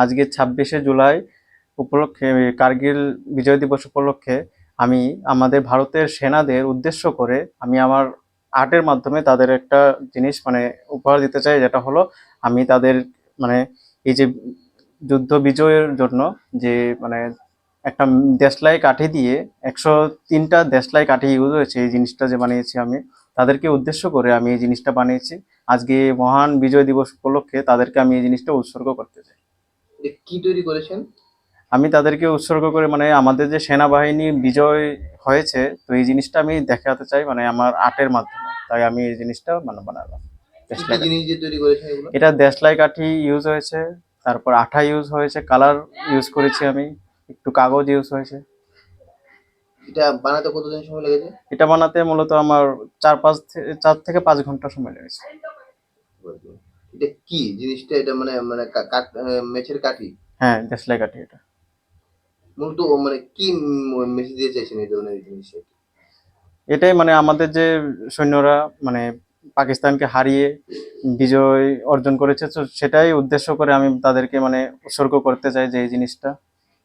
আজকে 26শে জুলাই উপলক্ষে, কার্গিল বিজয় দিবস উপলক্ষে আমি আমাদের ভারতের সেনাদের উদ্দেশ্য করে আমি আমার আর্টের মাধ্যমে তাদের একটা জিনিস মানে উপহার দিতে চাই, যেটা হলো আমি তাদের মানে এই যে যুদ্ধ বিজয়ের জন্য যে মানে একটা দেশলাই কাঠি দিয়ে 103টা দেশলাই কাঠি ইউজ হয়েছে, এই জিনিসটা যে বানিয়েছি আমি তাদেরকে উদ্দেশ্য করে আমি এই জিনিসটা বানিয়েছি। আজকে মহান বিজয় দিবস উপলক্ষে তাদেরকে আমি এই জিনিসটা উৎসর্গ করতে চাই। এটা কি তৈরি করেছেন? আমি তাদেরকে উৎসর্গ করে মানে আমাদের যে সেনাবাহিনী বিজয় হয়েছে, তো এই জিনিসটা আমি দেখাতে চাই মানে আমার আর্টের মাধ্যমে, তাই আমি এই জিনিসটা মানে বানালাম কি কি দেশলাই কাঠি। জিনিস দিয়ে তৈরি করেছেন এগুলো? এটা দেশলাই কাঠি ইউজ হয়েছে, তারপর আঠা ইউজ হয়েছে, কালার ইউজ করেছি আমি, একটু কাগজ ইউজ হয়েছে। এটা বানাতে কতদিন সময় লেগেছে? এটা বানাতে মূলত আমার 4 থেকে 5 ঘন্টা সময় লেগেছে। এটা কি জিনিসটা? এটা মানে মানে মেছের কাঠি? হ্যাঁ, দেশলাই কাঠি এটা। মূলত মানে কি মেসেজ দিতে চাইছেন এই ধরনের জিনিসে? এটাই মানে আমাদের যে সৈন্যরা মানে পাকিস্তানকে হারিয়ে বিজয় অর্জন করেছে, তো সেটাই উদ্দেশ্য করে আমি তাদেরকে মানে উৎসর্গ করতে চাই যে এই জিনিসটা।